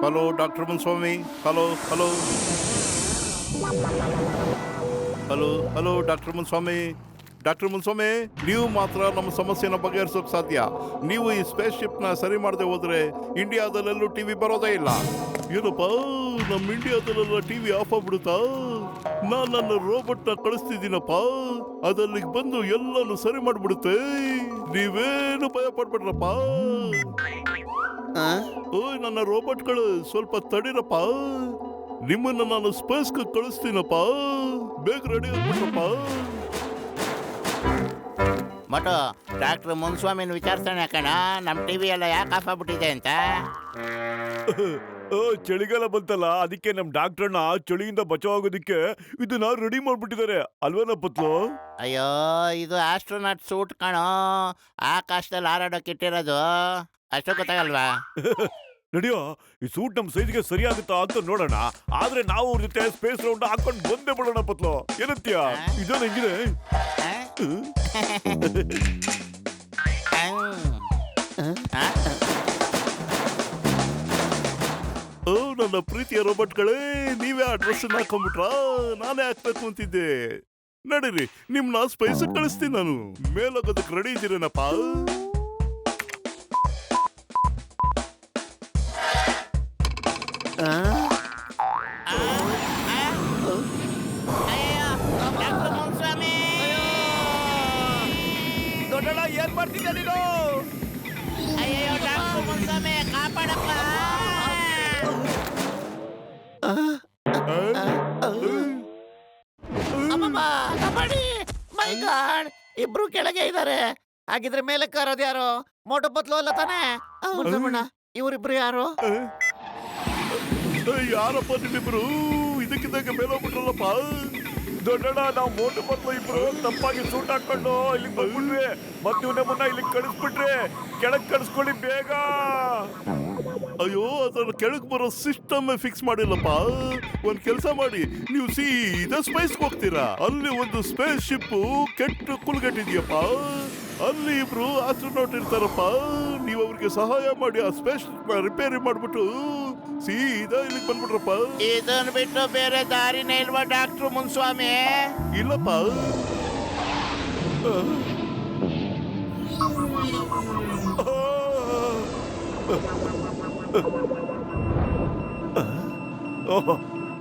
Hello doctor Muniswamy. Hello hello hello hello doctor Muniswamy. Doctor Muniswamy, ನೀವು ಮಾತ್ರ ನಮ್ಮ ಸಮಸ್ಯೆನ ಬಗೆಹರಿಸೋಕೆ ಸಾಧ್ಯ. ನೀವು ಈ ಸ್ಪೇಸ್ ಶಿಪ್ನ ಸರಿ ಮಾಡದೆ ಹೋದ್ರೆ ಇಂಡಿಯಾದಲ್ಲೆಲ್ಲೂ ಟಿವಿ ಬರೋದೇ ಇಲ್ಲ. ಏನಪ್ಪ, ನಮ್ಮ ಇಂಡಿಯಾದಲ್ಲೆಲ್ಲ ಟಿವಿ ಆಫ್ ಆಗ್ಬಿಡುತ್ತಾ? ನಾನು ನನ್ನ ರೋಬೋಟ್ನ ಕಳಿಸ್ತಿದ್ದೀನಪ್ಪ, ಅದಲ್ಲಿಗೆ ಬಂದು ಎಲ್ಲಾನು ಸರಿ ಮಾಡ್ಬಿಡುತ್ತೆ. ನೀವೇನು ಭಯ ಪಡ್ಬೇಡ್ರಪ್ಪ. ಓಯ್ ನನ್ನ ರೋಬೋಟ್ಗಳು, ಸ್ವಲ್ಪ ತಡೀರಪ್ಪ. ನಿಮ್ಮನ್ನ ನಾನು ಸ್ಪೇಸ್ಗೆ ಕಳಿಸ್ತೀನಪ್ಪ. ಬೇಗ ರೆಡಿ ಆಗ್ಬಿಟ್ರಪ್ಪ. ಮಟು ಡಾಕ್ಟರ್ ಮುನ್ಸ್ವಾಮಿನ ವಿಚಾರಿಸೋಣ ಕಣ, ನಮ್ಮ ಟಿವಿ ಎಲ್ಲ ಯಾಕೆ ಆಫ್ ಆಗ್ಬಿಟ್ಟಿದೆ ಅಂತ. ಚಳಿಗಾಲ ಬಂತಲ್ಲ, ಅದಕ್ಕೆ ನಮ್ ಡಾಕ್ಟರ್ನ ಚಳಿಯಿಂದ ಬಚಾವಾಗೋದಕ್ಕೆ ಇದನ್ನ ರೆಡಿ ಮಾಡ್ಬಿಟ್ಟಿದ್ದಾರೆ ಅಲ್ವೇನ ಪತ್ಲು? ಅಯ್ಯೋ, ಇದು ಆಸ್ಟ್ರೋನಾಟ್ ಸೂಟ್ ಕಣೋ, ಆಕಾಶದಲ್ಲಿ ಹಾರಾಡೋಕೆ ಇಟ್ಟಿರೋದು. ಅಷ್ಟು ಗೊತ್ತಾಗಲ್ವಾ? ನಡಿಯೋ, ಈ ಸೂಟ್ ನಮ್ ಸೈಜ್ಗೆ ಸರಿ ಆಗುತ್ತಾ ಅಂತ ನೋಡೋಣ. ಆದ್ರೆ ನಾವು ಅವ್ರ ಜೊತೆ ಸ್ಪೇಸ್ ರೌಂಡ್ ಹಾಕೊಂಡು ಬಂದೇ ಬಿಡೋಣ ಪತ್ಲು. ಏನಂತೀಯ? ಇದನ್ನ ಹೆಂಗಿದೆ? ಓ ನನ್ನ ಪ್ರೀತಿಯ ರೋಬೋಟ್ಗಳೇ, ನೀವೇ ಆ ಡ್ರೆಸ್ ಹಾಕೊಂಡ್ಬಿಟ್ರ? ನಾನೇ ಹಾಕ್ಬೇಕು ಅಂತಿದ್ದೆ. ನಡೀರಿ, ನಿಮ್ನ ಸ್ಪೇಸ್ ಕಳಿಸ್ತೀನಿ ನಾನು. ಮೇಲೋಗೋದಕ್ಕೆ ರೆಡಿ ಇದ್ದೀರೇನಪ್ಪ? ದೊಡ್ಡಣ್ಣ, ಏನ್ ಮಾಡ್ತಿದ್ದೆ ನೀನು? ಅಯ್ಯೋ ಡಾಕ್ಟರ್ ಮುನ್ಸ್ವಾಮಿ, ಕಾಪಾಡಪ್ಪ. ಕಾಪಾಡಿ. ಮೈ ಗಾಡ್, ಇಬ್ರು ಕೆಳಗೆ ಇದ್ದಾರೆ. ಹಾಗಿದ್ರೆ ಮೇಲೆ ಕಾರೋದು ಯಾರು? ಮೋಟು ಪತ್ಲು ಅಲ್ಲ ತಾನೆ? ಮುನ್ಸಮ್ಮಣ್ಣ, ಇವರಿಬ್ರು ಯಾರು? ಯಾರಪ್ಪ ನಿಮ್ಮಿಬ್ರು? ಇದಕ್ಕಿದ್ದಾಗ ಮೇಲೋಗ್ಬಿಟ್ರಲ್ಲಪ್ಪ. ದೊಡ್ಡಣ್ಣ, ನಾವು ಮೋಟು ಪತ್ಲು ಇಬ್ರು ತಪ್ಪಾಗಿ ಸೂಟ್ ಹಾಕೊಂಡು ಇಲ್ಲಿಗೆ ಬಂದ್ಬಿಟ್ವಿ. ಮತ್ತೆ ಇವನ್ನ ಮುನ್ನ ಇಲ್ಲಿಗೆ ಕಳಿಸ್ಬಿಟ್ರಿ. ಕೆಳಗ್ ಕಳಿಸ್ಕೊಳ್ಳಿ ಬೇಗ. ಅಯ್ಯೋ, ಅದನ್ನ ಕೆಳಗೆ ಬರೋ ಸಿಸ್ಟಮ್ ಫಿಕ್ಸ್ ಮಾಡಿಲ್ಲಪ್ಪ. ಒಂದ್ ಕೆಲಸ ಮಾಡಿ, ನೀವು ಸೀದಾ ಸ್ಪೇಸ್ಗೆ ಹೋಗ್ತೀರಾ. ಅಲ್ಲಿ ಒಂದು ಸ್ಪೇಸ್ ಶಿಪ್ ಕೆಟ್ಟು ಕುಲ್ಗಟ್ಟಿದ್ಯಪ್ಪ. ಅಲ್ಲಿ ಇಬ್ರು ಆಸ್ಟ್ರೋನಾಟ್ ಇರ್ತಾರಪ್ಪ. ನೀವು ಅವ್ರಿಗೆ ಸಹಾಯ ಮಾಡಿ ಆ ಸ್ಪೇಸ್ ರಿಪೇರಿ ಮಾಡ್ಬಿಟ್ಟು ಸೀದಾ ಇಲ್ಲಿಗೆ ಬಂದ್ಬಿಟ್ರಪ್ಪ. ಇದನ್ ಬಿಟ್ಟು ಬೇರೆ ದಾರಿನೇ ಇಲ್ವಾ ಡಾಕ್ಟರ್ ಮುನ್ಸ್ವಾಮಿ? ಇಲ್ಲಪ್ಪ.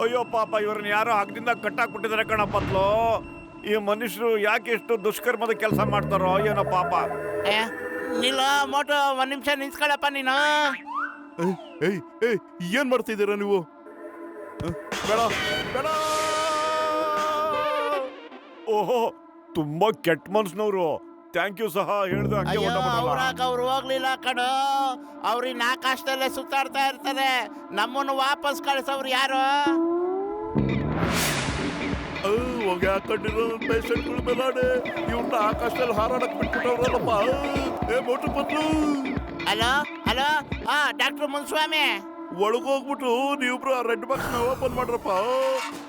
ಅಯ್ಯೋ ಪಾಪ, ಇವ್ರನ್ನ ಯಾರೋ ಹಗ್ಗದಿಂದ ಕಟ್ಟಾಕ್ಬಿಟ್ಟಿದ್ದಾರೆ ಕಣ ಪತ್ಲು. ಈ ಮನುಷ್ಯರು ಯಾಕೆ ಎಷ್ಟು ದುಷ್ಕರ್ಮದ ಕೆಲಸ ಮಾಡ್ತಾರೋ ಏನೋ ಪಾಪ. ನಿಲ್ಲ ಮೋಟು, ಒಂದ್ ನಿಮಿಷ ನಿಂತ್ಕೊಳ್ಳಪ್ಪ ನೀನು. ಏನ್ ಮಾಡ್ತಿದ್ದೀರಾ ನೀವು? ಬೇಡ ಬೇಡ. ಓಹೋ, ತುಂಬಾ ಕೆಟ್ಟ ಮನ್ಸ್ನವ್ರು. ಥ್ಯಾಂಕ್ ಯು ಸಹ ಹೇಳ್ದೆ. ಅಯ್ಯೋ, ಅವ್ರು ಹೋಗ್ಲಿಲ್ಲ ಕಣೋ. ಅವ್ರಿನ್ನ ಆಕಾಶದಲ್ಲೇ ಸುತ್ತಾಡ್ತಾ ಇರ್ತಾರೆ. ನಮ್ಮನ್ನು ವಾಪಸ್ ಕಳಿಸೋರು ಯಾರು? ಹೋಗಿ ಹಾಕೊಂಡಿರೋ ಪೇಷಂಟ್ಗಳ ಮೇಲಾಡೆ ಇವ್ರನ್ನ ಆಕಾಶದಲ್ಲಿ ಹಾರಾಡಕ್ ಬಿಟ್ಬಿಟ್ಟವ್ರಲ್ಲಪ್ಪ. ಏ Motu Patlu. Hello hello, doctor Munswamy. ಒಳಗೋಗ್ಬಿಟ್ಟು ನೀವಿಬ್ರು ಆ ರೆಡ್ ಬಾಕ್ಸ್ ನ ಓಪನ್ ಮಾಡ್ರಪ್ಪ.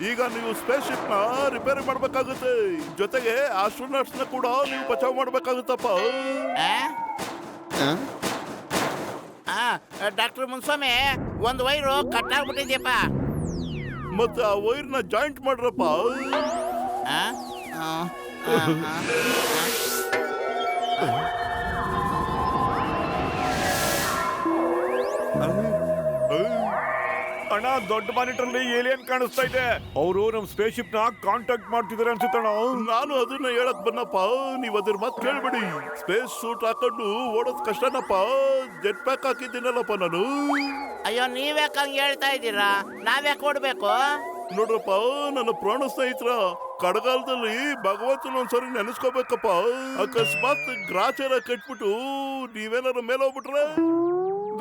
ಈಗ ನೀವು ಸ್ಪೇಸ್ ಶಿಪ್ ನ ರಿಪೇರಿ ಮಾಡ್ಬೇಕಾಗುತ್ತೆ. ಜೊತೆಗೆ ಆಸ್ಟ್ರೋನಾಟ್ಸ್ ನ ಕೂಡ ನೀವು ಬಚಾವ್ ಮಾಡ್ಬೇಕಾಗುತ್ತಪ್ಪ. ಡಾಕ್ಟರ್ ಮುನ್ಸ್ವಾಮಿ, ಒಂದು ವೈರು ಕಟ್ ಆಗ್ಬಿಟ್ಟಿದ್ಯಪ್ಪ. ಮತ್ತೆ ಆ ವೈರ್ನ ಜಾಯಿಂಟ್ ಮಾಡ್ರಪ್ಪ. ಅಣ್ಣ, ದೊಡ್ಡ ಮಾನಿಟರ್ ಅಲ್ಲಿ ಏಲಿಯನ್ ಕಾಣಿಸ್ತಾ ಇದೆ. ಅವರು ನಮ್ ಸ್ಪೇಸ್ ಶಿಪ್ ನ ಕಾಂಟ್ಯಾಕ್ಟ್ ಮಾಡ್ತಿದಾರೆ ಅನ್ಸುತ್ತಣ್ಣ. ನಾನು ಅದನ್ನ ಹೇಳಕ್ ಬನ್ನಪ್ಪ. ನೀವ್ ಅದ್ರ ಮಾತು ಕೇಳ್ಬೇಡಿ. ಸ್ಪೇಸ್ ಸೂಟ್ ಹಾಕೊಂಡು ಓಡೋದ್ ಕಷ್ಟನಪ್ಪ. ಜೆಟ್ ಪ್ಯಾಕ್ ಹಾಕಿದ್ದೀನಲ್ಲಪ್ಪ ನಾನು. ಅಯ್ಯೋ, ನೀವ್ಯಾಕೆ ಹಂಗೆ ಹೇಳ್ತಾ ಇದ್ದೀರಾ? ನಾವ್ಯಾಕೆ ಕೊಡ್ಬೇಕು? ನೋಡ್ರಪ್ಪ, ನನ್ನ ಪ್ರಾಣ ಸ್ನೇಹಿತರ ಕಡಗಾಲದಲ್ಲಿ ಭಗವಂತನ ಒಂದ್ಸರಿ ನೆನೆಸ್ಕೋಬೇಕಪ್ಪ. ಅಕಸ್ಮಾತ್ ಗ್ರಾಚಾರ ಕಟ್ಬಿಟ್ಟು ನೀವೇನಾರು ಮೇಲೆ ಹೋಗ್ಬಿಟ್ರೆ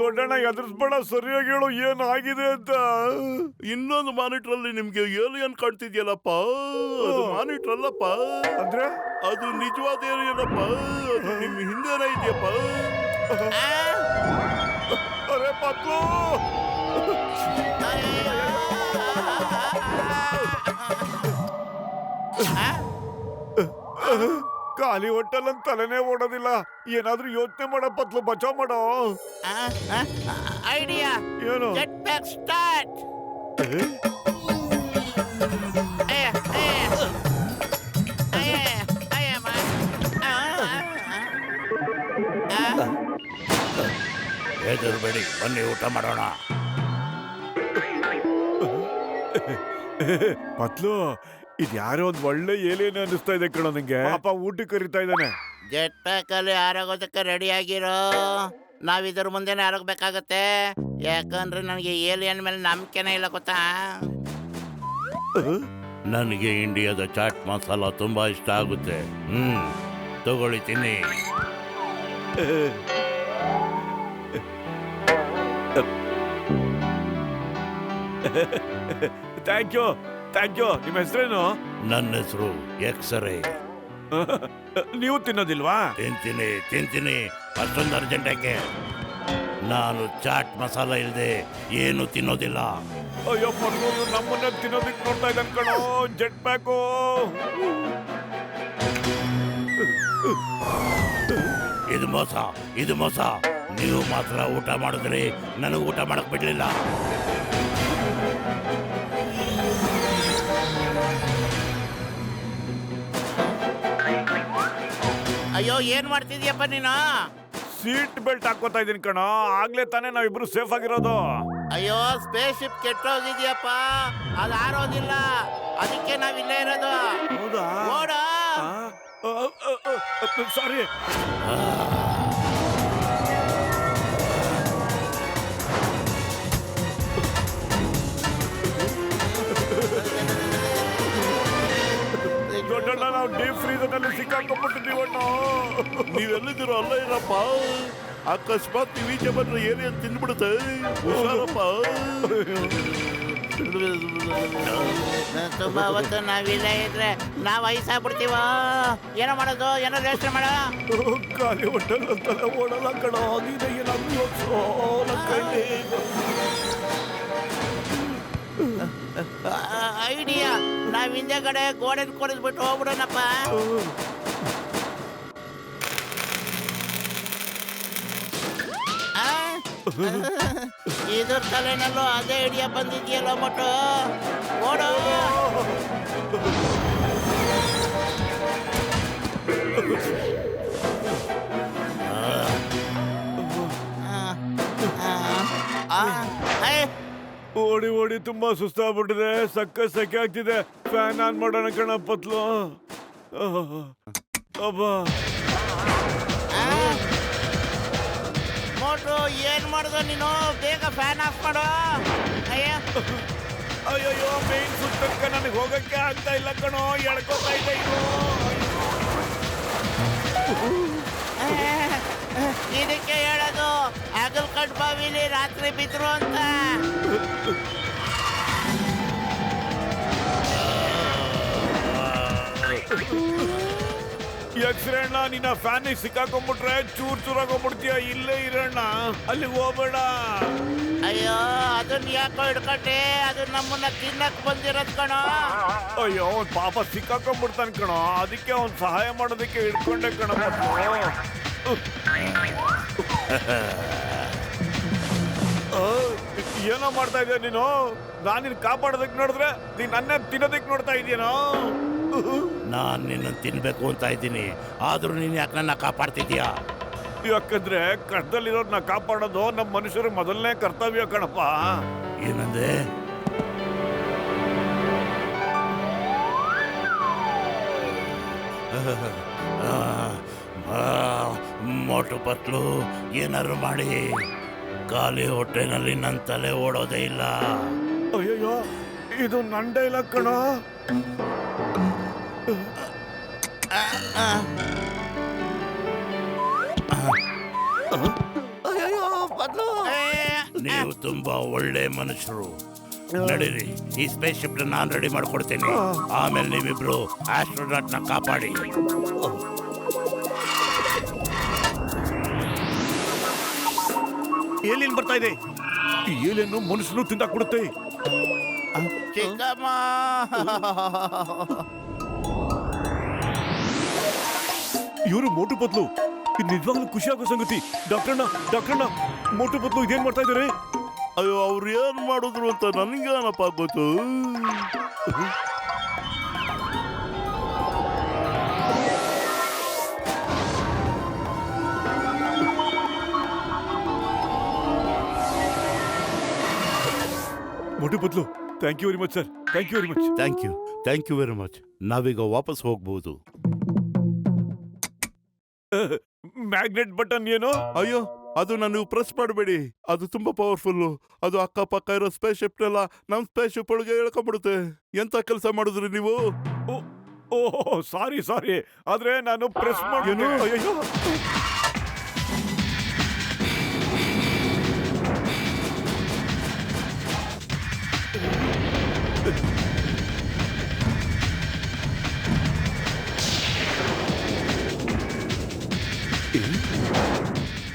ದೊಡ್ಡಣ್ಣ ಎದುರಿಸ್ಬೇಡ, ಸರಿಯಾಗಿ ಹೇಳು ಏನಾಗಿದೆ ಅಂತ. ಇನ್ನೊಂದು ಮಾನಿಟರ್ ಅಲ್ಲಿ ನಿಮ್ಗೆ ಏಲಿಯನ್ ಕಾಣ್ತಿದ್ಯಲ್ಲಪ್ಪ, ಅದು ಮಾನಿಟರ್ ಅಲ್ಲಪ್ಪ, ಅಂದ್ರೆ ಅದು ನಿಜವಾದ ಏಲಿಯನಪ್ಪ. ಅದು ನಿಮ್ ಹಿಂದೆನೇ ಇದೆಯಪ್ಪ. ಅರೆ ಪತ್ಲು, ಖಾಲಿ ಹೊಟ್ಟೆಲ್ಲಂತ ತಲೆನೇ ಓಡೋದಿಲ್ಲ. ಏನಾದ್ರೂ ಯೋಚನೆ ಮಾಡ ಪತ್ಲು, ಬಚಾವ್ ಮಾಡೋ. ಐಡಿಯಾ, ಏನು? Jet pack start. ಹೆದರ್ಬೇಡಿ, ಬನ್ನಿ ಊಟ ಮಾಡೋಣ. ಪತ್ಲು, ಇದು ಯಾರೋ ಒಂದ್ ಒಳ್ಳೆ ಏಲೇನೆ ಅನಿಸ್ತಾ ಇದೆ ಕಣೋ ನಂಗೆ. ಪಾಪ ಊಟಕ್ಕೆ ಕರಿತಾ ಇದ್ದಾನೆ. ಜೆಟ್ ಪ್ಯಾಕ್ ಅಲ್ಲಿ ಆರೋಗೋದಕ್ಕೆ ರೆಡಿ ಆಗಿರೋ. ನಾವ್ ಇದ್ರ ಮುಂದೆನೆ ಆರೋಗ್ಬೇಕಾಗತ್ತೆ, ಯಾಕಂದ್ರೆ ನನಗೆ ಏಲಿಯನ್ ಮೇಲೆ ನಂಬಿಕೆನೇ ಇಲ್ಲ ಗೊತ್ತಾ. ನನಗೆ ಇಂಡಿಯಾದ ಚಾಟ್ ಮಸಾಲ ತುಂಬಾ ಇಷ್ಟ ಆಗುತ್ತೆ. ತಗೊಳ್ಳಿ, ತಿನ್ನಿ. Thank you, thank you. ನಿಮ್ಮ ಹೆಸರೇನು? ನನ್ನ ಹೆಸರು ಎಕ್ಸ್ರೇ. ನೀವು ತಿನ್ನೋದಿಲ್ವಾ? ತಿಂತೀನಿ. ಅಷ್ಟೊಂದು ಅರ್ಜೆಂಟ್ ಯಾಕೆ? ನಾನು ಚಾಟ್ ಮಸಾಲ ಇಲ್ಲದೆ ಏನು ತಿನ್ನೋದಿಲ್ಲ. ಅಯ್ಯೋ ಪತ್ಲು, ನಮ್ಮನ್ನ ತಿನ್ನೋದಿಕ್ ನೋಡ್ತಾ ಇದ್ದಾನೆ ಕಣೋ ಜೆಟ್ ಪ್ಯಾಕು. ಇದು ಮೋಸ. ನೀವು ಮಾತ್ರ ಊಟ ಮಾಡಿದ್ರಿ, ನನಗೆ ಊಟ ಮಾಡಕ್ ಬಿಡ್ಲಿಲ್ಲ. ಅಯ್ಯೋ, ಏನ್ ಮಾಡ್ತಿದ್ಯಪ್ಪ ನೀನು? ಸೀಟ್ ಬೆಲ್ಟ್ ಹಾಕೋತಾ ಇದೀನಿ ಕಣೋ. ಆಗ್ಲೇ ತಾನೇ ನಾವಿಬ್ರು ಸೇಫ್ ಆಗಿರೋದು. ಅಯ್ಯೋ, ಸ್ಪೇಸ್ ಶಿಪ್ ಕೆಟ್ಟೋಗಿದ್ಯಪ್ಪ, ಅದು ಆರೋದಿಲ್ಲ. ಅದಕ್ಕೆ ನಾವಿಲ್ಲೇ ಇರೋದು. ಹೌದಾ? ಓಡ. ಸಾರಿ. ದೊಡ್ಡಣ್ಣ, ನಾವು ಡೀಪ್ ಫ್ರೀಜರ್ ನಲ್ಲಿ ಸಿಕ್ಕಾಕೊಂಡ್ಬಿಟ್ಟಿದ್ದೀವಣ್ಣ. ನೀವೆಲ್ಲಿದ್ದೀರೋ ಅಲ್ಲ ಇರಪ್ಪ. ಅಕಸ್ಮಾತ್ ನೀವು ಈಚೆ ಬಂದ್ರೆ ಏನೇನು ತಿಂದ್ಬಿಡುತ್ತೆ. ಹುಷಾರಪ್ಪ. ತುಂಬಾ ಹೊತ್ತು ನಾವಿಲ್ಲೇ ಇದ್ರೆ ನಾವು ವಯಸ್ಸಾಗ್ಬಿಡ್ತೀವ. ಏನೋ ಮಾಡೋದು, ಏನೋ ಯೋಚನೆ ಮಾಡ. ಖಾಲಿ ಹೊಟ್ಟೆಲ್ಲ ಓಡಲ್ಲ ಕಣೋ. ನೀನೇ ಏನಾದ್ರು ಯೋಚಿಸೋ. ಐಡಿಯಾ, ನಾವ್ ಹಿಂದೆಗಡೆ ಗೋಡೆ ಕೊಡಿಸ್ಬಿಟ್ಟು ಹೋಗ್ಬಿಡೋಣಪ್ಪ. ಇದ್ರ ತಲೆನಲ್ಲೂ ಅದೇ ಐಡಿಯಾ ಬಂದಿದ್ಯಲ್ಲ ಮಟ್ಟು. ಓಡೋ. ಓಡಿ ಓಡಿ ತುಂಬಾ ಸುಸ್ತಾಗ್ಬಿಟ್ಟಿದೆ. ಸೆಕೆ ಆಗ್ತಿದೆ. ಫ್ಯಾನ್ ಆನ್ ಮಾಡೋಣ ಕಣ ಪತ್ಲು. ಅಬ್ಬಾ, ಮೋಟ್ರು ಏನ್ ಮಾಡ್ದ ನೀನು? ಬೇಗ ಫ್ಯಾನ್ ಆಫ್ ಮಾಡು. ಅಯ್ಯಯ್ಯೋ, ಮೇನ್ ಸುತ್ತಕ್ಕ ನನಗೆ ಹೋಗಕ್ಕೆ ಆಗ್ತಾ ಇಲ್ಲ ಕಣೋ. ಎಳ್ಕೊತಾ ಇದೆ ಇದು. ಇದಕ್ಕೆ ಹೇಳೋದು ಅಗಲ್ಕಟ್ ಬಾವಿಲಿ ರಾತ್ರಿ ಬಿದ್ರು ಅಂತ. ಯಕ್ಷರಣ್ಣ, ನಿನ್ನ ಫ್ಯಾನಿಗೆ ಸಿಕ್ಕಾಕೊಂಡ್ಬಿಟ್ರೆ ಚೂರಾಗೋಗ್ಬಿಡ್ತೀಯ. ಇಲ್ಲೇ ಇರೋಣ, ಅಲ್ಲಿಗೆ ಹೋಗ್ಬೇಡ. ಅಯ್ಯೋ, ಅದನ್ನ ಯಾಕೋ ಹಿಡ್ಕೊಂಡೆ? ಅದು ನಮ್ಮನ್ನ ತಿನ್ನಕ್ ಬಂದಿರೋದ್ ಕಣೋ. ಅಯ್ಯೋ, ಅವ್ನ್ ಪಾಪ ಸಿಕ್ಕಾಕೊಂಡ್ಬಿಡ್ತಾನೆ ಕಣೋ. ಅದಕ್ಕೆ ಅವ್ನ್ ಸಹಾಯ ಮಾಡೋದಕ್ಕೆ ಹಿಡ್ಕೊಂಡೆ ಕಣ. ಏನೋ ಮಾಡ್ತಾ ಇದೀಯ ನೀನು? ನಾನ್ ನಿನ್ ಕಾಪಾಡೋದಕ್ಕೆ ನೋಡಿದ್ರೆ ನೀನ್ ನನ್ನೇ ತಿನ್ನೋದಕ್ಕೆ ನೋಡ್ತಾ ಇದೀಯನೋ? ನಾನ್ ನಿನ್ನ ತಿನ್ಬೇಕು ಅಂತ ಇದ್ದೀನಿ, ಆದ್ರೂ ನೀನ್ ಯಾಕೆ ನನ್ನ ಕಾಪಾಡ್ತಿದ್ಯಾ? ಯಾಕಂದ್ರೆ ಕಷ್ಟದಲ್ಲಿರೋರ್ನ ಕಾಪಾಡೋದು ನಮ್ಮ ಮನುಷ್ಯರ ಮೊದಲನೇ ಕರ್ತವ್ಯ ಕಣಪ್ಪ. ಏನಂದೆ? ಮೋಟು ಪತ್ಲು, ಏನಾದ್ರು ಮಾಡಿ. ಖಾಲಿ ಹೊಟ್ಟೆನಲ್ಲಿ ನನ್ನ ತಲೆ ಓಡೋದೇ ಇಲ್ಲ. ಅಯ್ಯಯ್ಯೋ, ಇದು ನನ್ನ ಡೈಲಾಗ್ ಕಣ. ಅಯ್ಯೋ ಬದ್ಲು ನೀವು ತುಂಬಾ ಒಳ್ಳೆ ಮನುಷ್ಯರು. ನಡೀರಿ, ಈ ಸ್ಪೇಸ್ ಶಿಪ್ ನಾನು ರೆಡಿ ಮಾಡ್ಕೊಡ್ತೇನೆ. ಆಮೇಲೆ ನೀವಿಬ್ರು ಆಸ್ಟ್ರೋನಾಟ್ ನ ಕಾಪಾಡಿ. ಏಲಿಯನ್ ಬರ್ತಾ ಇದೆ. ಈ ಏಲಿಯನ್ ಮನುಷ್ಯನು ತಿಂದಾಕ್ಬಿಡುತ್ತೆ. ಚಿಕ್ಕಮ್ಮ, ಇವರು ಮೋಟು ಪತ್ಲು. ಇದು ನಿಜವಾಗ್ಲೂ ಖುಷಿ ಆಗೋ ಸಂಗತಿ. ಡಾಕ್ಟರ್ನ ಮೋಟು ಪತ್ಲು ಇದೇನ್ ಮಾಡ್ತಾ ಇದಾರೆ? ಅಯ್ಯೋ, ಅವ್ರು ಏನ್ ಮಾಡಿದ್ರು ಅಂತ ನನ್ಗೇನಪ್ಪ ಗೊತ್ತು. Motu Patlu, thank you very much sir. Thank you very much. Thank you very much. ನಾವೀಗ ವಾಪಸ್ ಹೋಗ್ಬೋದು. ಮ್ಯಾಗ್ನೆಟ್ ಬಟನ್ ಏನು? ಅಯ್ಯೋ, ಅದು ನೀವು ಪ್ರೆಸ್ ಮಾಡಬೇಡಿ. ಅದು ತುಂಬಾ ಪವರ್ಫುಲ್ಲು. ಅದು ಅಕ್ಕಪಕ್ಕ ಇರೋ ಸ್ಪೇಸ್ ಶಿಪ್ ನೆಲ್ಲ ನಮ್ ಸ್ಪೇಸ್ ಶಿಪ್ ಒಳಗೆ ಹೇಳ್ಕೊಂಡ್ಬಿಡುತ್ತೆ. ಎಂತ ಕೆಲಸ ಮಾಡಿದ್ರಿ ನೀವು? ಓಹ್ ಸಾರಿ. ಆದ್ರೆ ನಾನು ಪ್ರೆಸ್ ಮಾಡಿ. ಅಯ್ಯೋ,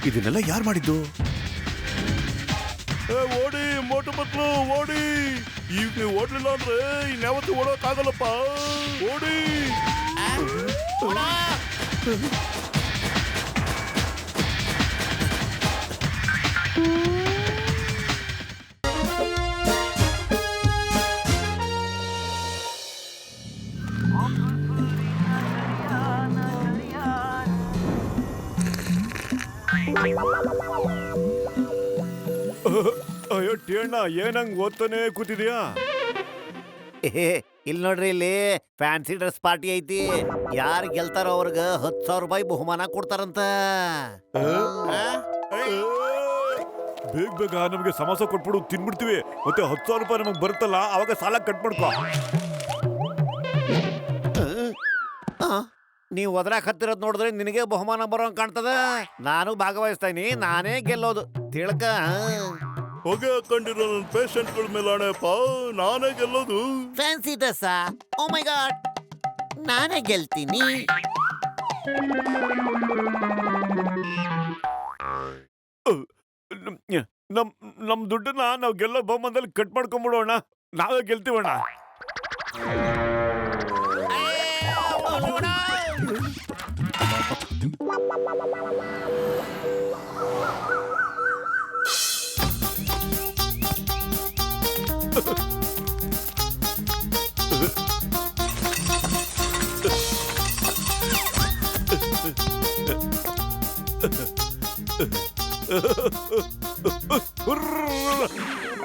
ಇದನ್ನೆಲ್ಲ ಯಾರು ಮಾಡಿದ್ದು? ಓಡಿ ಮೋಟು ಪತ್ಲು, ಓಡಿ. ಈಗ ನೀವು ಓಡ್ಲಿಲ್ಲ ಅಂದ್ರೆ ಇನ್ಯಾವತ್ತು ಓಡೋಕ್ಕಾಗಲ್ಲಪ್ಪ. ಓಡಿ. ಅಯ್ಯೋ ಟೇಣ್ಣ, ಏನಂಗ್ ಓದ್ತಾನೆ ಕೂತಿದ್ಯಾ? ಇಲ್ಲಿ ನೋಡ್ರಿ, ಇಲ್ಲಿ ಫ್ಯಾನ್ಸಿ ಡ್ರೆಸ್ ಪಾರ್ಟಿ ಐತಿ. ಯಾರು ಗೆಲ್ತಾರೋ ಅವ್ರಿಗೆ 10,000 ರೂಪಾಯಿ ಬಹುಮಾನ ಕೊಡ್ತಾರಂತ. ಬೇಗ ನಮ್ಗೆ ಸಮೋಸ ಕೊಟ್ಬಿಡು, ತಿನ್ಬಿಡ್ತೀವಿ. ಮತ್ತೆ 10,000 ರೂಪಾಯಿ ನಮಗ್ ಬರುತ್ತಲ್ಲ, ಅವಾಗ ಸಾಲ ಕಟ್ ಮಾಡ್ಕೋ. ನೀವು ಒದ್ರಾಕ್ ಹತ್ತಿರೋದ್ ನೋಡಿದ್ರೆ ನಿನಗೆ ಬಹುಮಾನ ಬರೋಂಗ್ ಕಾಣ್ತದ. ನಾನು ಭಾಗವಹಿಸ್ತೀನಿ, ನಾನೇ ಗೆಲ್ಲೋದು ತಿಳ್ಕ. ಹೊಗೆ ಹಾಕೊಂಡಿರೋ ನನ್ನ ಪೇಷಂಟ್ಗಳ ಮೇಲೆ ಆಣೆಪ್ಪ, ನಾನೇ ಗೆಲ್ಲೋದು. ಫ್ಯಾನ್ಸಿ ಡ್ರೆಸ್, ಓ ಮೈ ಗಾಡ್, ನಾನೇ ಗೆಲ್ತೀನಿ. ನಮ್ ದುಡ್ಡನ್ನ ನಾವ್ ಗೆಲ್ಲೋ ಬಹುಮಾನದಲ್ಲಿ ಕಟ್ ಮಾಡ್ಕೊಂಡ್ಬಿಡೋಣ. ನಾವೇ ಗೆಲ್ತೀವಣ್ಣ.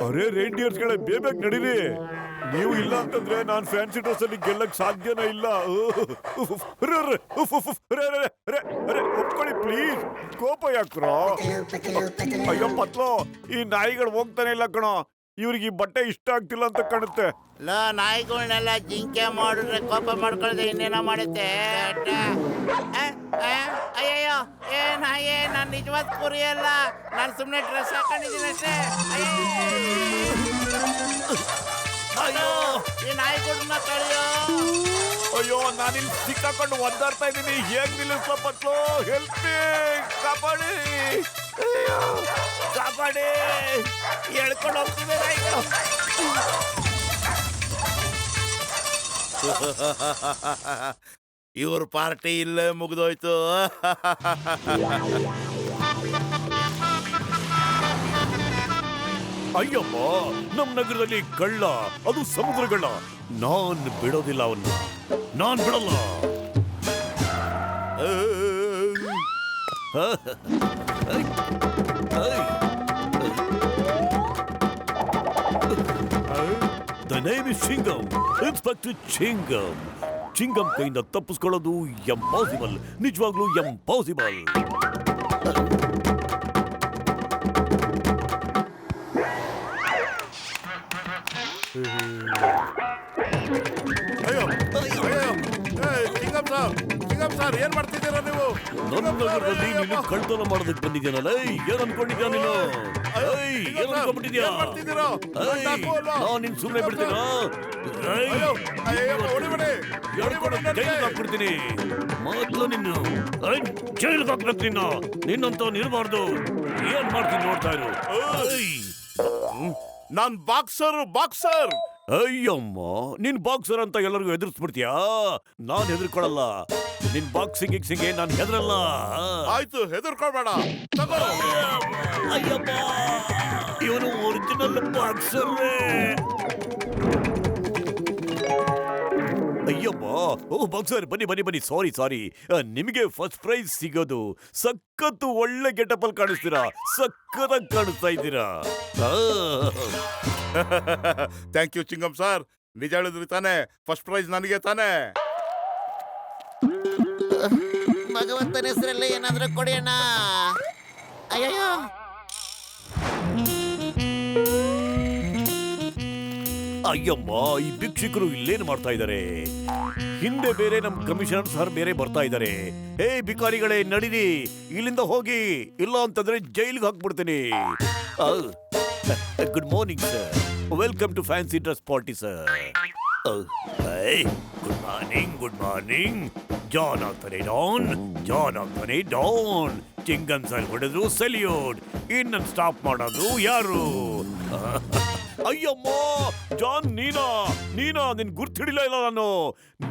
ಅರೆ ರೇಂಡಿಯರ್ಸ್ಗಳೇ, ಬೇಗ ನಡೀರಿ. ನೀವು ಇಲ್ಲ ಅಂತಂದ್ರೆ ನಾನ್ ಫ್ಯಾನ್ಸಿ ಡ್ರೆಸ್ ಅಲ್ಲಿ ಗೆಲ್ಲಕ್ ಸಾಧ್ಯನೇ ಇಲ್ಲ. ಒಪ್ಕೊಳ್ಳಿ ಪ್ಲೀಸ್. ಕೋಪ ಯಾಕ್ರೋ? ಅಯ್ಯೋ ಪತ್ಲು, ಈ ನಾಯಿಗಳು ಹೋಗ್ತಾನೆ ಇಲ್ಲ ಕಣೋ. ಇವ್ರಿಗೆ ಈ ಬಟ್ಟೆ ಇಷ್ಟ ಆಗ್ತಿಲ್ಲ ಅಂತ ಕಾಣುತ್ತೆ. ನಾಯಿಗಳನ್ನೆಲ್ಲ ಜಿಂಕೆ ಮಾಡಿದ್ರೆ ಕೋಪ ಮಾಡ್ಕೊಳ್ಳದೆ ಇನ್ನೇನೋ ಮಾಡುತ್ತೆ. ಅಯ್ಯಯ್ಯೋ, ಏ ನಾಯಿ, ನಾನು ನಿಜವಾದ ಕುರಿ ಅಲ್ಲ. ನಾನು ಸುಮ್ಮನೆ ಡ್ರೆಸ್ ಹಾಕೊಂಡಿದ್ದೀನಿ ಅಷ್ಟೇ. ಅಯ್ಯೋ, ಈ ನಾಯಿಗಳನ್ನ ಕಳಿಯೋ. ಅಯ್ಯೋ, ನಾನಿಲ್ಲಿ ಸಿಕ್ಕಾಕೊಂಡು ಒದ್ದಾಡ್ತಾ ಇದ್ದೀನಿ. ಹೇಗ್ ನಿಲ್ಲಿಸ್ಲ ಪತ್ಲು? ಹೆಲ್ಪ್ ಮೀ, ಕಾಪಾಡಿ, ಕಾಪಾಡಿ. ಎಳ್ಕೊಂಡು ಹೋಗ್ತಿವೆ ನಾಯಿಗಳು. ಇವ್ರ ಪಾರ್ಟಿ ಇಲ್ಲೇ ಮುಗಿದೋಯ್ತು. ಅಯ್ಯಪ್ಪ, ನಮ್ ನಗರದಲ್ಲಿ ಕಳ್ಳ, ಅದು ಸಮುದ್ರಗಳ್ಳ. ನಾನ್ ಬಿಡೋದಿಲ್ಲ ಅವನ್ನ, ನಾನ್ ಬಿಡಲ್ಲ. The name is Chingam, Inspector Chingam. Chingam ಕೈಯಿಂದ ತಪ್ಪಿಸ್ಕೊಳ್ಳೋದು ಎಂಪಾಸಿಬಲ್, ನಿಜವಾಗ್ಲೂ ಎಂಪಾಸಿಬಲ್. ಅಯ್ಯೋ, ಚಿಂಗಂ ಚಿಂಗಂ ಸರ್ ಏನ್ ಮಾಡ್ತಿದ್ದೀರಾ ನೀವು? ನನ್ನ ನಗರದಲ್ಲಿ ನೀನು ಕಳ್ತನ ಮಾಡೋದಕ್ಕೆ ಬಂದಿದ್ಯಾನಲ್ಲ ಏನ್ ಅನ್ಕೊಂಡಿದ್ಯಾ ನೀನು? ಏನ್ ಅನ್ಕೊಂಡ್ಬಿಟ್ಟಿದ್ಯಾ? ಏನ್ ಮಾಡ್ತಿದ್ದೀರಾ? ಏಯ್, ನಾನ್ ನಿನ್ ಸುಮ್ನೆ ಬಿಡ್ತೀನಾ? ಏಯ್, ಅಯ್ಯೋ, ಹೊಡಿಬೇಡಿ. ಹೇಳ್ಕೊಂಡು ಜೈಲಿಗೆ ಹಾಕ್ಬಿಡ್ತೀನಿ ಮೊದ್ಲು ನಿನ್ನು. ಜೈಲಿಗೆ ಹಾಕ್ಬೇಕು ನಿನ್ನಂತ ಇರಬಾರ್ದು. ಏನ್ ಮಾಡ್ತೀನಿ ನೋಡ್ತಾ ಇರು. ಏಯ್, ನಾನ್ ಬಾಕ್ಸರ್. ಅಯ್ಯಮ್ಮ, ನೀನ್ ಬಾಕ್ಸರ್ ಅಂತ ಎಲ್ಲರಿಗೂ ಎದುರಿಸ್ಬಿಡ್ತೀಯಾ? ನಾನ್ ಹೆದರ್ಕೊಳಲ್ಲ. ನಿನ್ ಬಾಕ್ಸಿಂಗ್ ನಾನ್ ಹೆದರಲ್ಲ. ಆಯ್ತು, ಹೆದರ್ಕೊಳ್ಬೇಡ. ತಗೋ. ಅಯ್ಯಮ್ಮ, ಇವನು ಒರಿಜಿನಲ್ ಬಾಕ್ಸರ್. ಅಯ್ಯಮ್ಮ, ಓ ಬಾಕ್ಸರ್, ಬನ್ನಿ. ಸಾರಿ, ನಿಮಗೆ ಫಸ್ಟ್ ಪ್ರೈಸ್ ಸಿಗೋದು. ಸಖತ್ತು ಒಳ್ಳೆ ಗೆಟಪ್ ಅಲ್ಲಿ ಕಾಣಿಸ್ತೀರಾ. ಸಖತ್ತಾಗಿ ಕಾಣಿಸ್ತಾ ಇದ್ದೀರಾ. ಥ್ಯಾಂಕ್ ಯು ಚಿಂಗಂ ಸರ್. ನಿಜ ಹೇಳಿದ್ರಿ ತಾನೆ, ಫಸ್ಟ್ ಪ್ರೈಸ್ ನನಗೆ ತಾನೆ. ಭಗವಂತನ ಹೆಸರಲ್ಲಿ ಏನಾದ್ರೂ ಕೊಡಿ ಅಣ್ಣ. ಅಯ್ಯಯ್ಯೋ, ಅಯ್ಯಮ್ಮ, ಈ ಭಿಕ್ಷುಕರು ಇಲ್ಲೇನು ಮಾಡ್ತಾ ಇದ್ದಾರೆ? ಹಿಂದೆ ಬೇರೆ ನಮ್ ಕಮಿಷನರ್ ಸರ್ ಬೇರೆ ಬರ್ತಾ ಇದ್ದಾರೆ. ಹೇ ಭಿಕಾರಿಗಳೇ, ನಡೀರಿ ಇಲ್ಲಿಂದ ಹೋಗಿ, ಇಲ್ಲ ಅಂತಂದ್ರೆ ಜೈಲಿಗೆ ಹಾಕ್ಬಿಡ್ತೀನಿ. Good morning sir, welcome to fancy dress party sir. Good morning. John ಆಗ್ತಾನೆ ಡೌನ್. ಚಿಂಗನ್ ಸರ್ ಹೊಡೆದ್ರು ಸೆಲ್ಯೂಟ್. ಇನ್ನ ಸ್ಟಾಪ್ ಮಾಡೋದು ಯಾರು? ಅಯ್ಯಮ್ಮ, ಜಾನ್ ನೀನಾ? ನಿನ್ ಗುರ್ತಿಡಿಲ್ಲ ಇಲ್ಲ ನಾನು.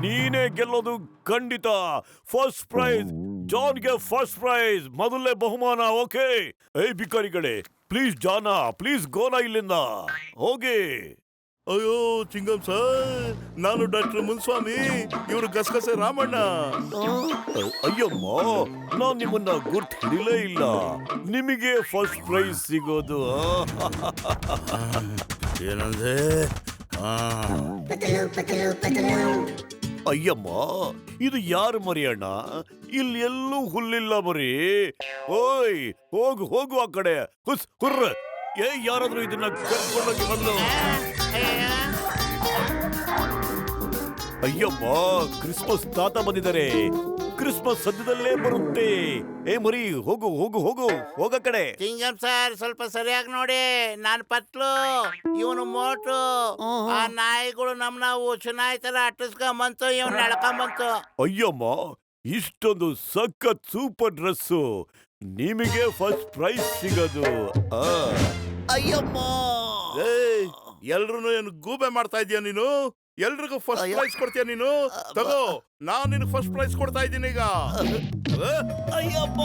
ನೀನೇ ಗೆಲ್ಲೋದು ಖಂಡಿತ. ಫಸ್ಟ್ ಪ್ರೈಸ್ ಜಾನ್ಗೆ, ಫಸ್ಟ್ ಪ್ರೈಸ್ ಮೊದಲನೇ ಬಹುಮಾನ. ಓಕೆ. ಏಯ್ ಭಿಕಾರಿಗಳೇ, ಪ್ಲೀಸ್ ಜಾನ, ಪ್ಲೀಸ್ ಗೋನ ಇಲ್ಲಿಂದ ಹೋಗಿ. ಅಯ್ಯೋ ಚಿಂಗಂ ಸರ್, ನಾನು ಡಾಕ್ಟರ್ ಮುನ್ಸ್ವಾಮಿ, ಇವರು ಗಸಗಸೆ ರಾಮಣ್ಣ. ಅಯ್ಯಮ್ಮ, ನಾನ್ ನಿಮ್ಮನ್ನ ಗುರ್ತು ಹಿಡಿಲೇ ಇಲ್ಲ. ನಿಮಗೆ ಫಸ್ಟ್ ಪ್ರೈಸ್ ಸಿಗೋದು. ಏನಂದ್ರೆ ಅಯ್ಯಮ್ಮ, ಇದು ಯಾರು ಮರಿ ಅಣ್ಣ? ಇಲ್ಲಿ ಎಲ್ಲೂ ಹುಲ್ಲಿಲ್ಲ ಮರಿ. ಓಯ್, ಹೋಗು ಆ ಕಡೆ. ಹುರ್ರ. ಯಾರಾದ್ರೂ ಇದನ್ನ ಕರ್ಕೊಂಡೋಗಿ ಬಂದು. ಅಯ್ಯಮ್ಮ, ಕ್ರಿಸ್ಮಸ್ ತಾತ ಬಂದಿದ್ದಾರೆ. ಕ್ರಿಸ್ಮಸ್ ಸದ್ಯದಲ್ಲೇ ಬರುತ್ತೆ. ಏ ಮರಿ, ಹೋಗ ಕಡೆ. ಚಿಂಗಂ ಸರ್, ಸ್ವಲ್ಪ ಸರಿಯಾಗಿ ನೋಡಿ. ನಾನ್ ಪತ್ಲು, ಇವನು ಮೋಟು. ಆ ನಾಯಿಗಳು ನಮ್ನ ಉಚ್ಚನಾಯಿ ತರ ಅಟ್ಟಿಸ್ಕೊಂಬಂತು, ಇವನ್ ಎಳ್ಕೊಂಬಂತು. ಅಯ್ಯಮ್ಮ, ಇಷ್ಟೊಂದು ಸಖತ್ ಸೂಪರ್ ಡ್ರೆಸ್ಸು. ನಿಮಗೆ ಫಸ್ಟ್ ಪ್ರೈಸ್ ಸಿಗೋದು. ಅಯ್ಯಮ್ಮ, ಎಲ್ರು ಏನು ಗೂಬೆ ಮಾಡ್ತಾ ಇದೀಯ ನೀನು? ಎಲ್ರಿಗೂ ಫಸ್ಟ್ ಪ್ರೈಸ್ ಕೊಡ್ತೀಯ ನೀನು? ತಗೋ, ನಾನ್ ನಿನಗೆ ಫಸ್ಟ್ ಪ್ರೈಸ್ ಕೊಡ್ತಾ ಇದ್ದೀನಿ ಈಗ. ಅಯ್ಯಮ್ಮ,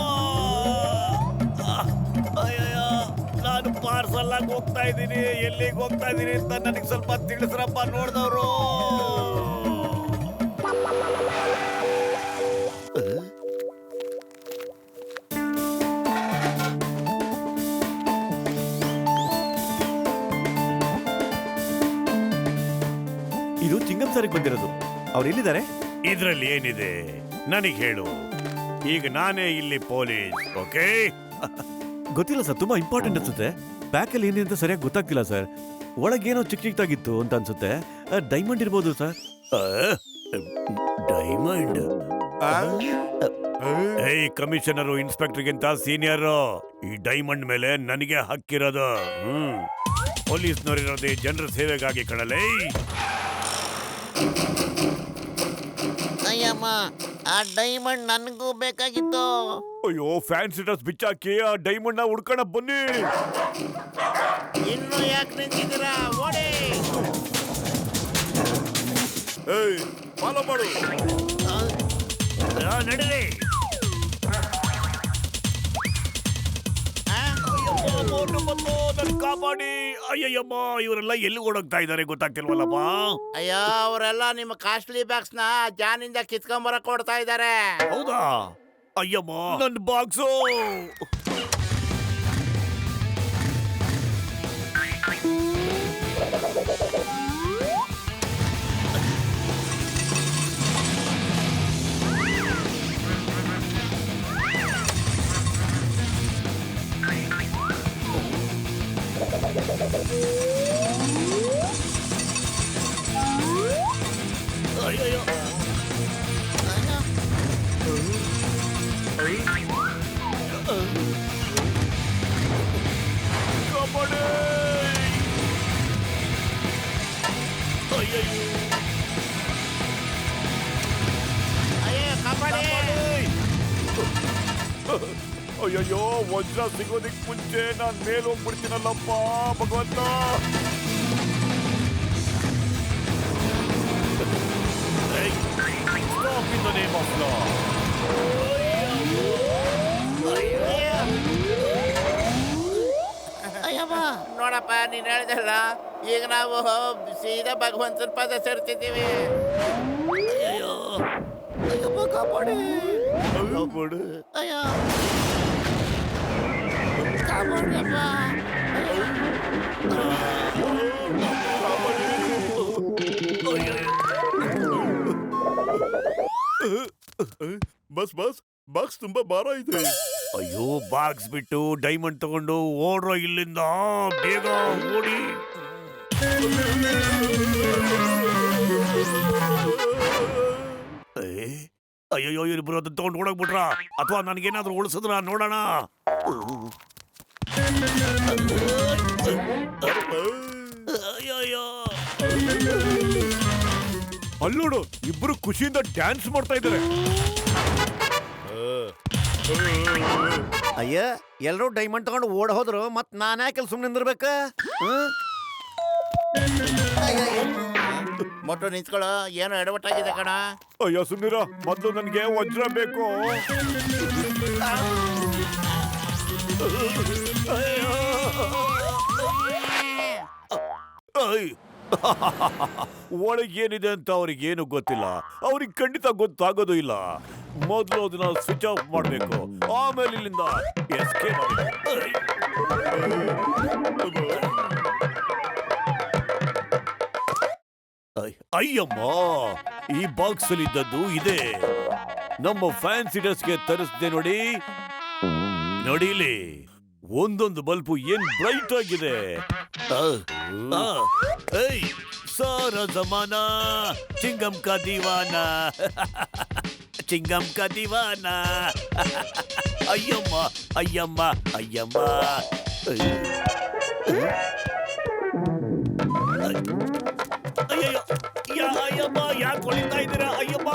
ನಾನು ಪಾರ್ಸಲ್ ಆಗಿ ಹೋಗ್ತಾ ಇದ್ದೀನಿ. ಎಲ್ಲಿಗೆ ಹೋಗ್ತಾ ಇದ್ದೀನಿ ಅಂತ ನನಗೆ ಸ್ವಲ್ಪ ತಿಳಿಸ್ರಪ್ಪ ನೋಡ್ದವ್ರು. ಇದು ಚಿಂಗಂ ಸರಿಗೆ ಬಂದಿರೋದು. ಅವ್ರು ಎಲ್ಲಿದ್ದಾರೆ? ಇದ್ರಲ್ಲಿ ಏನಿದೆ ನನಗೆ ಹೇಳು. ಈಗ ನಾನೇ ಇಲ್ಲಿ ಪೊಲೀಸ್. ಓಕೆ? ಗೊತ್ತಿಲ್ಲ ಸರ್, ತುಂಬಾ ಇಂಪಾರ್ಟೆಂಟ್ ಅನ್ಸುತ್ತೆ. ಪ್ಯಾಕಲ್ಲಿ ಏನಿದೆ ಅಂತ ಸರಿಯಾಗಿ ಗೊತ್ತಾಗ್ತಿಲ್ಲ ಸರ್. ಒಳಗೇನೋ ಚಿಕ್ಕದಾಗಿತ್ತು ಅಂತ ಅನ್ಸುತ್ತೆ. ಡೈಮಂಡ್ ಇರ್ಬೋದು ಸರ್. ಡೈಮಂಡ್? ಏಯ್ ಕಮಿಷನರು, ಇನ್ಸ್ಪೆಕ್ಟರ್ಗಿಂತ ಸೀನಿಯರ್. ಈ ಡೈಮಂಡ್ ಮೇಲೆ ನನಗೆ ಹಕ್ಕಿರೋದು. ಪೊಲೀಸ್ನವರಿರೋದೇ ಜನರ ಸೇವೆಗಾಗಿ ಕಣಲೇ. ಅಯ್ಯಮ್ಮ, ಆ ಡೈಮಂಡ್ ನನಗೂ ಬೇಕಾಗಿತ್ತು. ಅಯ್ಯೋ, ಫ್ಯಾನ್ಸಿ ಡ್ರೆಸ್ ಬಿಚ್ಚಾಕಿ ಆ ಡೈಮಂಡ್ ನ ಹುಡ್ಕೋಣ ಬನ್ನಿ. ಇನ್ನು ಯಾಕೆ ನಿಂತಿದ್ದೀರಾ? ಓಡಿ. ಏಯ್, ಫಾಲೋ ಮಾಡು. ನಡೀರಿ. ಕಾಪಾಡಿ. ಅಯ್ಯಯ್ಯಮ್ಮ, ಇವರೆಲ್ಲ ಎಲ್ಲಿ ಓಡೋಗ್ತಾ ಇದ್ದಾರೆ ಗೊತ್ತಾಗ್ತಿಲ್ವಲ್ಲಪ್ಪ. ಅಯ್ಯೋ, ಅವರೆಲ್ಲ ನಿಮ್ಮ ಕಾಸ್ಟ್ಲಿ ಬ್ಯಾಗ್ಸ್ ನ ಜಾನಿಂದ ಕಿತ್ಕೊಂಬರಕ್ ಕೊಡ್ತಾ ಇದ್ದಾರೆ. ಹೌದಾ? ಅಯ್ಯಮ್ಮ, ನನ್ನ ಬಾಕ್ಸು. ಕಾಪಾಡಿ ಅಯ್ಯಯ್ಯೋ ಅಯ್ಯೋ ಕಾಪಾಡಿ ಅಯ್ಯಯ್ಯೋ ವಜ್ರ ಸಿಗೋದಿಕ್ ಮುಂಚೆ ನಾನ್ ಮೇಲ್ ಹೋಗ್ಬಿಡ್ತೀನಲ್ಲಪ್ಪ ಭಗವಂತ Stop in the name of law. ಅಯ್ಯಮ್ಮ ನೋಡಪ್ಪ ನೀನ್ ಹೇಳ್ದಲ್ಲ ಈಗ ನಾವು ಸೀದಾ ಭಗವಂತನ ಪದ ಸೇರ್ತಿದ್ದೀವಿ ಅಯ್ಯೋ ಅಯ್ಯಪ್ಪ ಕಾಪಾಡಿ ಅಯ್ಯೋ ಕಾಪಾಡ್ರಪ್ಪ ಬಸ್ ಬಸ್ ಬಾಕ್ಸ್ ತುಂಬಾ ಭಾರ ಇದೆ. ಅಯ್ಯೋ ಬಾಕ್ಸ್ ಬಿಟ್ಟು ಡೈಮಂಡ್ ತಗೊಂಡು ಓಡ್ರೋ ಇಲ್ಲಿಂದ ಬೇಗ ಓಡಿ ಅಯ್ಯಯ್ಯೋ ಇಬ್ಬರು ಅದನ್ನ ತಗೊಂಡು ಓಡೋಗ್ಬಿಟ್ರ ಅಥವಾ ನನಗೇನಾದ್ರೂ ಉಳಿಸಿದ್ರ ನೋಡೋಣ ಅಯ್ಯಯ್ಯೋ ಅಲ್ಲೋಡು ಇಬ್ರು ಖುಷಿಯಿಂದ ಡ್ಯಾನ್ಸ್ ಮಾಡ್ತಾ ಇದ್ದಾರೆ ಅಯ್ಯ ಎಲ್ಲರೂ ಡೈಮಂಡ್ ತಗೊಂಡು ಓಡ್ ಹೋದ್ರು ಮತ್ ನಾನ್ ಯಾಕೆ ಸುಮ್ಮನೆ ನಿಂದಿರ್ಬೇಕ ಮೊಟ್ಟು ನಿಂತ್ಕೊಳ್ಳೋ ಏನೋ ಎಡವಟ್ಟಾಗಿದೆ ಕಣ ಅಯ್ಯೋ ಸುಂದರ ಮೊದಲು ನನಗೆ ವಜ್ರ ಬೇಕು ಒಳಗೇನಿದೆ ಅಂತ ಅವ್ರಿಗೇನು ಗೊತ್ತಿಲ್ಲ ಅವ್ರಿಗೆ ಖಂಡಿತ ಗೊತ್ತಾಗೋದು ಇಲ್ಲ ಮೊದಲು ಅದನ್ನ ಸ್ವಿಚ್ ಆಫ್ ಮಾಡಬೇಕು ಆಮೇಲೆ ಇಲ್ಲಿಂದ ಎಸ್ಕೇಪ್ ಅಯ್ಯಮ್ಮ ಈ ಬಾಕ್ಸ್ ಅಲ್ಲಿ ಇದ್ದದ್ದು ಇದೆ ನಮ್ಮ ಫ್ಯಾನ್ಸಿ ಡ್ರೆಸ್ಗೆ ತರಿಸ್ದೆ ನೋಡಿ ನೋಡಿಲಿ ಒಂದೊಂದು ಬಲ್ಪು ಏನ್ ಬ್ರೈಟ್ ಆಗಿದೆ ಸಾರಾ ಜಮಾನಾ ಚಿಂಗಂ ಕಾ ದೀವಾನಾ ಚಿಂಗಂ ಕಾ ದೀವಾನಾ ಅಯ್ಯಮ್ಮ ಅಯ್ಯಮ್ಮ ಅಯ್ಯಮ್ಮ ಅಯ್ಯಯ್ಯೋ ಅಯ್ಯಮ್ಮ ಯಾಕೆ ಹೊಡಿತಾ ಇದ್ದೀರಾ ಅಯ್ಯಮ್ಮ